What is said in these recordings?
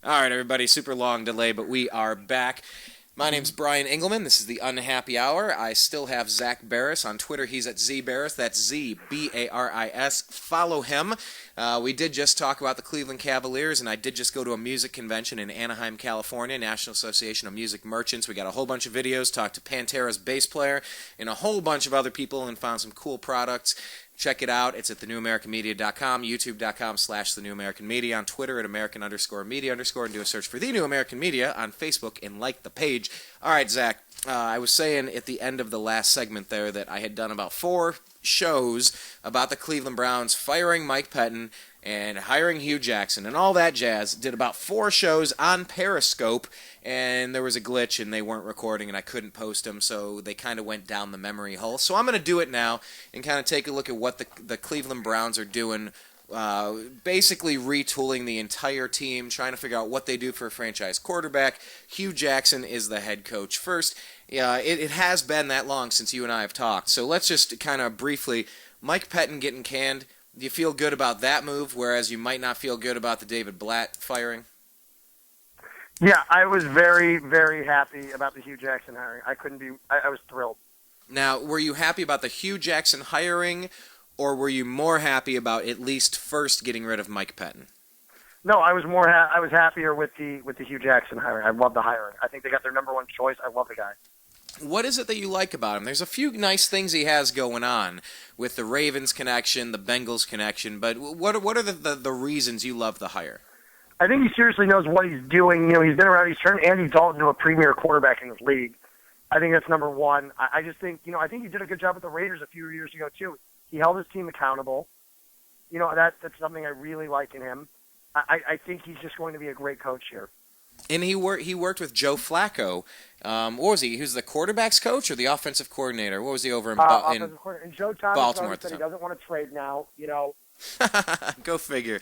All right, everybody, super long delay, but we are back. My name's Brian Engelman. This is the Unhappy Hour. I still have Zak Baris. On Twitter, he's at ZBaris. That's Z-B-A-R-I-S. Follow him. We did just talk about the Cleveland Cavaliers, and I did just go to a music convention in Anaheim, California, National Association of Music Merchants. We got a whole bunch of videos, talked to Pantera's bass player, and a whole bunch of other people, and found some cool products. Check it out. It's at thenewamericanmedia.com, youtube.com/thenewamericanmedia, on Twitter at American_media_, and do a search for The New American Media on Facebook and like the page. All right, Zach, I was saying at the end of the last segment there that I had done about 4 shows about the Cleveland Browns firing Mike Pettine and hiring Hue Jackson and all that jazz. Did about 4 shows on Periscope, and there was a glitch and they weren't recording and I couldn't post them, so they kind of went down the memory hole. So I'm going to do it now and kind of take a look at what the Cleveland Browns are doing, basically retooling the entire team, trying to figure out what they do for a franchise quarterback. Hue Jackson is the head coach. First, it has been that long since you and I have talked, so let's just kind of briefly, Mike Pettine getting canned, do you feel good about that move, whereas you might not feel good about the David Blatt firing? Yeah, I was very, very happy about the Hue Jackson hiring. I was thrilled. Now, were you happy about the Hue Jackson hiring, or were you more happy about at least first getting rid of Mike Pettine? No, I was I was happier with the Hue Jackson hiring. I love the hiring. I think they got their number one choice. I love the guy. What is it that you like about him? There's a few nice things he has going on with the Ravens connection, the Bengals connection, but what are the reasons you love the hire? I think he seriously knows what he's doing. You know, he's been around. He's turned Andy Dalton into a premier quarterback in this league. I think that's number one. I just think, I think he did a good job with the Raiders a few years ago, too. He held his team accountable. That's something I really like in him. I think he's just going to be a great coach here. And he worked with Joe Flacco. What was he? He was the quarterback's coach or the offensive coordinator? What was he over in offensive coordinator. And Joe Thomas Baltimore said he doesn't want to trade now. Go figure.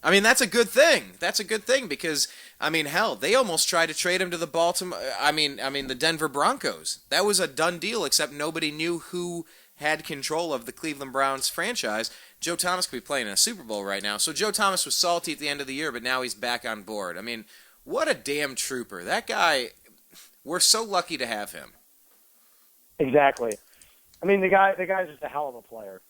I mean, that's a good thing. That's a good thing because, hell, they almost tried to trade him to the the Denver Broncos. That was a done deal, except nobody knew who had control of the Cleveland Browns franchise. Joe Thomas could be playing in a Super Bowl right now. So Joe Thomas was salty at the end of the year, but now he's back on board. What a damn trooper. That guy, we're so lucky to have him. Exactly. The guy's just a hell of a player.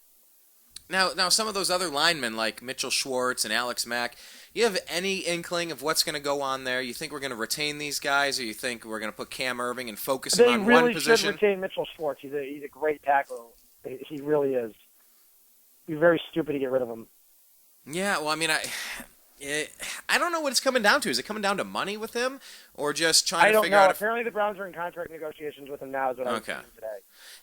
Now, some of those other linemen like Mitchell Schwartz and Alex Mack, you have any inkling of what's going to go on there? You think we're going to retain these guys, or you think we're going to put Cam Irving and focus him on one position? They really should retain Mitchell Schwartz. He's a great tackler. He really is. It'd be very stupid to get rid of him. Yeah, well, I don't know what it's coming down to. Is it coming down to money with him, or just trying to figure out? I don't know. Apparently, the Browns are in contract negotiations with him now. Is what I was reading today.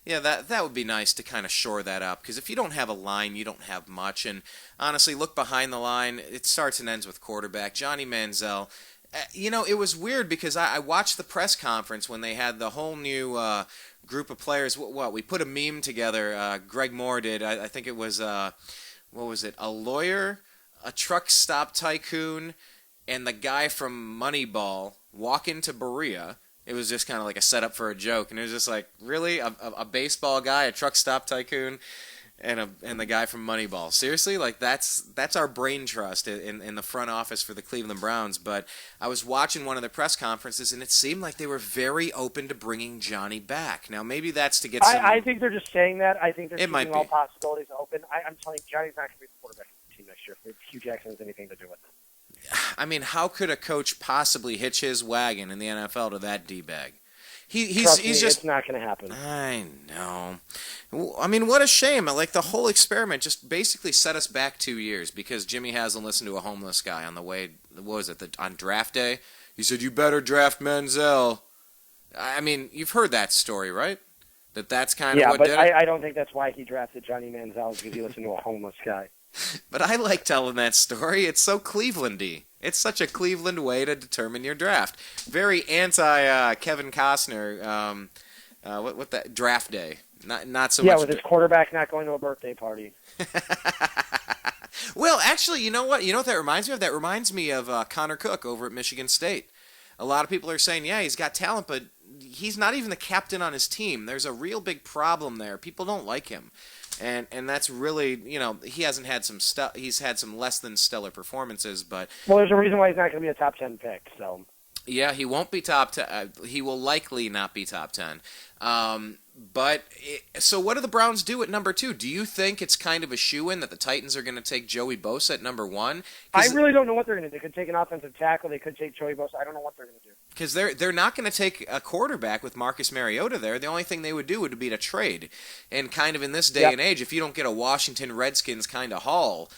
Yeah, that would be nice to kind of shore that up, because if you don't have a line, you don't have much. And honestly, look behind the line. It starts and ends with quarterback. Johnny Manziel. It was weird because I watched the press conference when they had the whole new group of players. We put a meme together. Greg Moore did. I think it was, what was it, a lawyer, a truck stop tycoon, and the guy from Moneyball walk into Berea. It was just kind of like a setup for a joke, and it was just like, really? A baseball guy, a truck stop tycoon, and the guy from Moneyball. Seriously? Like, that's our brain trust in the front office for the Cleveland Browns. But I was watching one of the press conferences, and it seemed like they were very open to bringing Johnny back. Now, maybe that's to get some... I think they're just saying that. I think they're keeping all possibilities open. I'm telling you, Johnny's not going to be the quarterback of the team next year if Hue Jackson has anything to do with it. How could a coach possibly hitch his wagon in the NFL to that D-bag? He's just... It's not going to happen. I know. What a shame. Like, the whole experiment just basically set us back 2 years because Jimmy Haslam listened to a homeless guy on the way, on draft day? He said, you better draft Manziel. You've heard that story, right? That's kind of what did it? Yeah, but I don't think that's why he drafted Johnny Manziel, because he listened to a homeless guy. But I like telling that story. It's so Cleveland-y. It's such a Cleveland way to determine your draft. Very anti Kevin Costner. What that draft day? Not so much. Yeah, with his quarterback not going to a birthday party. Well, actually, you know what? You know what that reminds me of? That reminds me of Connor Cook over at Michigan State. A lot of people are saying, yeah, he's got talent, but he's not even the captain on his team. There's a real big problem there. People don't like him. And that's really, he hasn't had he's had some less than stellar performances, but Well, there's a reason why he's not going to be a top 10 pick. So yeah, he won't be top 10. He will likely not be top 10. So what do the Browns do at number 2? Do you think it's kind of a shoo-in that the Titans are going to take Joey Bosa at number 1? I really don't know what they're going to do. They could take an offensive tackle. They could take Joey Bosa. I don't know what they're going to do. Because they're not going to take a quarterback with Marcus Mariota there. The only thing they would do would be to trade. And kind of in this day and age, if you don't get a Washington Redskins kind of haul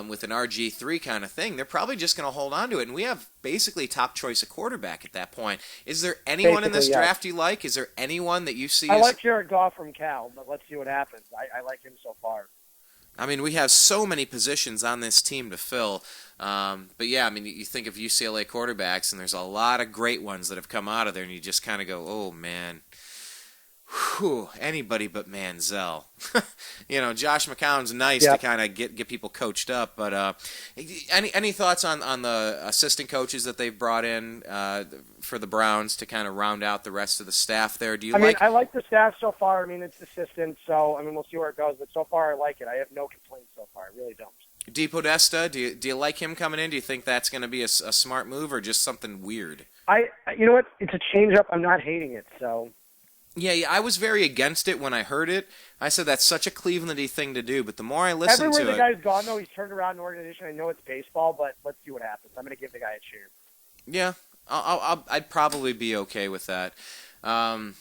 with an RG3 kind of thing, they're probably just going to hold on to it. And we have basically top choice of quarterback at that point. Is there anyone in this draft you like? Is there anyone that you see? I like Jared Goff from Cal, but let's see what happens. I like him so far. I mean, we have so many positions on this team to fill. But yeah, I mean, you think of UCLA quarterbacks, and there's a lot of great ones that have come out of there, and you just kind of go, oh, man. Whew, anybody but Manziel. Josh McCown's nice to kind of get people coached up, but any thoughts on the assistant coaches that they've brought in for the Browns to kind of round out the rest of the staff there? I like the staff so far. I mean, it's assistant, so I mean, we'll see where it goes, but so far I like it. I have no complaints so far. I really don't. Dee Podesta, do you like him coming in? Do you think that's going to be a smart move or just something weird? You know what? It's a change-up. I'm not hating it, so... Yeah, I was very against it when I heard it. I said that's such a Cleveland-y thing to do, but the more I listen to it... Everywhere the guy's gone, though, he's turned around an organization. I know it's baseball, but let's see what happens. I'm going to give the guy a chance. Yeah, I'd probably be okay with that. I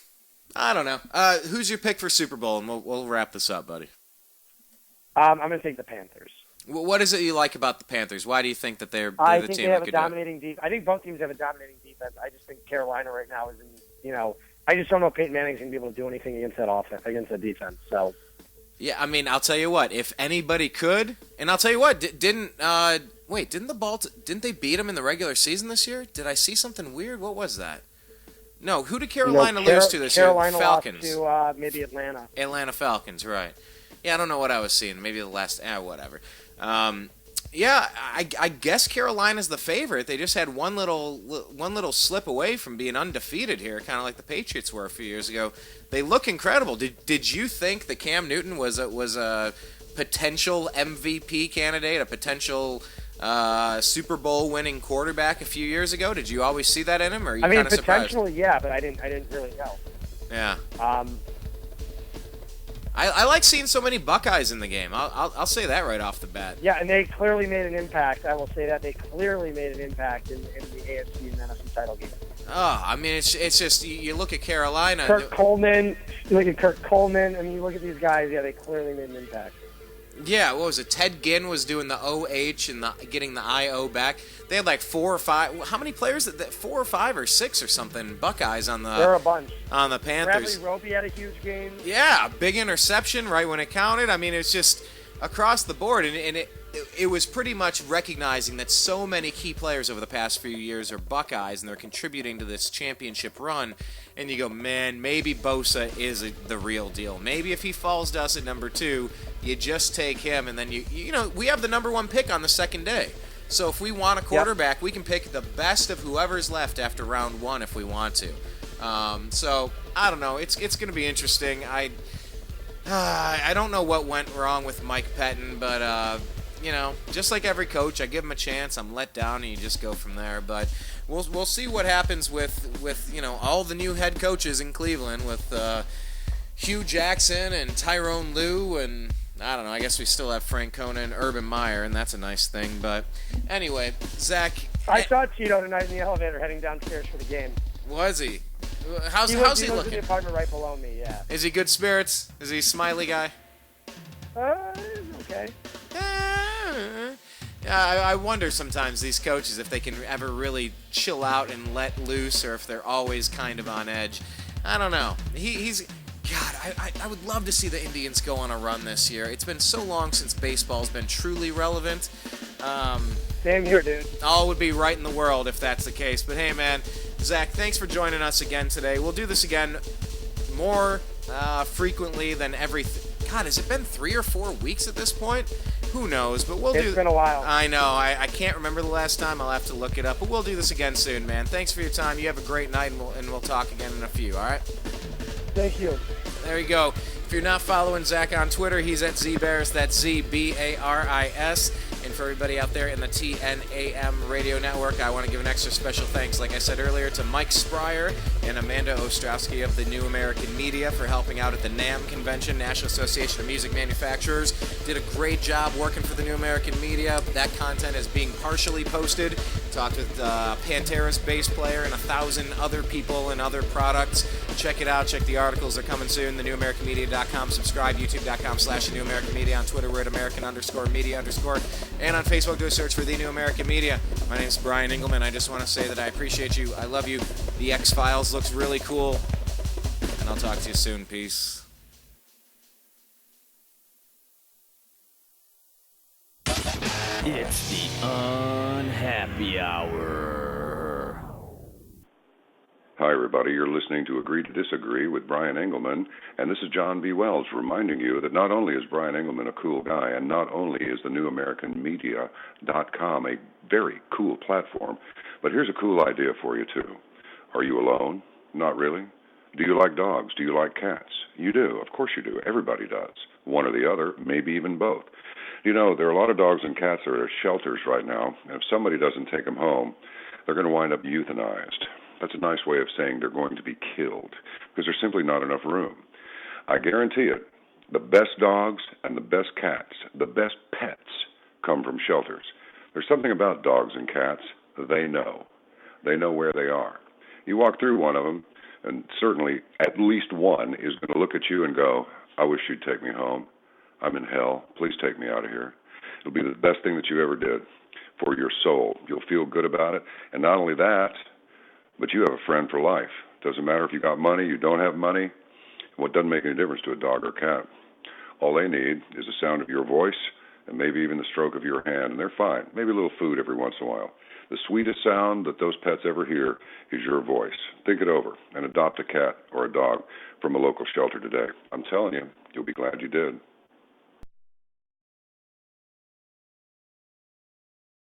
don't know. Who's your pick for Super Bowl? And we'll wrap this up, buddy. I'm going to take the Panthers. What is it you like about the Panthers? Why do you think that they're the team I think they have a dominating defense. I think both teams have a dominating defense. I just think Carolina right now is I just don't know if Peyton Manning's going to be able to do anything against that offense, against that defense. So, yeah, I mean, I'll tell you what. If anybody could, and I'll tell you what, didn't they beat them in the regular season this year? Did I see something weird? What was that? No, who did Carolina lose to this Carolina year? Falcons. Lost to maybe Atlanta. Atlanta Falcons, right? Yeah, I don't know what I was seeing. Maybe the last, whatever. Yeah, I guess Carolina's the favorite. They just had one little slip away from being undefeated here, kind of like the Patriots were a few years ago. They look incredible. Did you think that Cam Newton was a potential MVP candidate, a potential Super Bowl winning quarterback a few years ago? Did you always see that in him, or are you kind of surprised? Potentially, yeah, but I didn't really know. Yeah. I like seeing so many Buckeyes in the game. I'll say that right off the bat. Yeah, and they clearly made an impact. I will say that they clearly made an impact in the AFC and NFC title game. Oh, I mean, it's just you look at Carolina. Kirk Coleman. You look at Kirk Coleman. I mean, you look at these guys. Yeah, they clearly made an impact. Yeah, what was it? Ted Ginn was doing the OH and getting the IO back. They had like 4 or 5. How many players? 4 or 5 or 6 or something. Buckeyes on the. There are a bunch. On the Panthers. Bradley Roby had a huge game. Yeah, big interception right when it counted. I mean, it's just across the board, and it was pretty much recognizing that so many key players over the past few years are Buckeyes, and they're contributing to this championship run. And you go, man, maybe Bosa is the real deal. Maybe if he falls to us at number 2, you just take him, and then we have the number 1 pick on the second day. So if we want a quarterback, we can pick the best of whoever's left after round 1 if we want to. So I don't know. It's going to be interesting. I don't know what went wrong with Mike Pettine, but just like every coach, I give him a chance. I'm let down, and you just go from there. But we'll see what happens with all the new head coaches in Cleveland with Hue Jackson and Tyrone Lue, and I don't know. I guess we still have Francona and Urban Meyer, and that's a nice thing. But anyway, Zach. I saw Tito tonight in the elevator heading downstairs for the game. Was he? How's he looking? He looking? was in the apartment right below me. Yeah. Is he good spirits? Is he a smiley guy? Okay. Yeah, I wonder sometimes these coaches if they can ever really chill out and let loose, or if they're always kind of on edge. I don't know. He's God. I would love to see the Indians go on a run this year. It's been so long since baseball's been truly relevant. Same here, dude. All would be right in the world if that's the case. But hey, man, Zach, thanks for joining us again today. We'll do this again more frequently than every. God, has it been 3 or 4 weeks at this point? Who knows? But we'll do. It's been a while. I know. I can't remember the last time. I'll have to look it up. But we'll do this again soon, man. Thanks for your time. You have a great night, and we'll talk again in a few. All right. Thank you. There you go. If you're not following Zach on Twitter, he's at Z Baris. That's Z-B-A-R-I-S. And for everybody out there in the TNAM radio network, I want to give an extra special thanks, like I said earlier, to Mike Spryer and Amanda Ostrowski of the New American Media for helping out at the NAM convention, National Association of Music Manufacturers. Did a great job working for the New American Media. That content is being partially posted. Talked with Pantera's bass player and 1,000 other people and other products. Check it out. Check the articles. They're coming soon. TheNewAmericanMedia.com. Subscribe. YouTube.com/TheNewAmericanMedia. On Twitter, we're at American_Media_. And on Facebook, do a search for The New American Media. My name is Brian Engelman. I just want to say that I appreciate you. I love you. The X-Files looks really cool. And I'll talk to you soon. Peace. It's the Unhappy Hour. Hi, everybody. You're listening to Agree to Disagree with Brian Engelman, and this is John B. Wells reminding you that not only is Brian Engelman a cool guy, and not only is the NewAmericanMedia.com a very cool platform, but here's a cool idea for you, too. Are you alone? Not really. Do you like dogs? Do you like cats? You do. Of course you do. Everybody does. One or the other, maybe even both. You know, there are a lot of dogs and cats that are at shelters right now, and if somebody doesn't take them home, they're going to wind up euthanized. That's a nice way of saying they're going to be killed, because there's simply not enough room. I guarantee it, the best dogs and the best cats, the best pets, come from shelters. There's something about dogs and cats. They know. They know where they are. You walk through one of them, and certainly at least one is going to look at you and go, I wish you'd take me home. I'm in hell. Please take me out of here. It'll be the best thing that you ever did for your soul. You'll feel good about it. And not only that, but you have a friend for life. Doesn't matter if you got money, you don't have money. Well, it doesn't make any difference to a dog or cat. All they need is the sound of your voice and maybe even the stroke of your hand, and they're fine. Maybe a little food every once in a while. The sweetest sound that those pets ever hear is your voice. Think it over and adopt a cat or a dog from a local shelter today. I'm telling you, you'll be glad you did.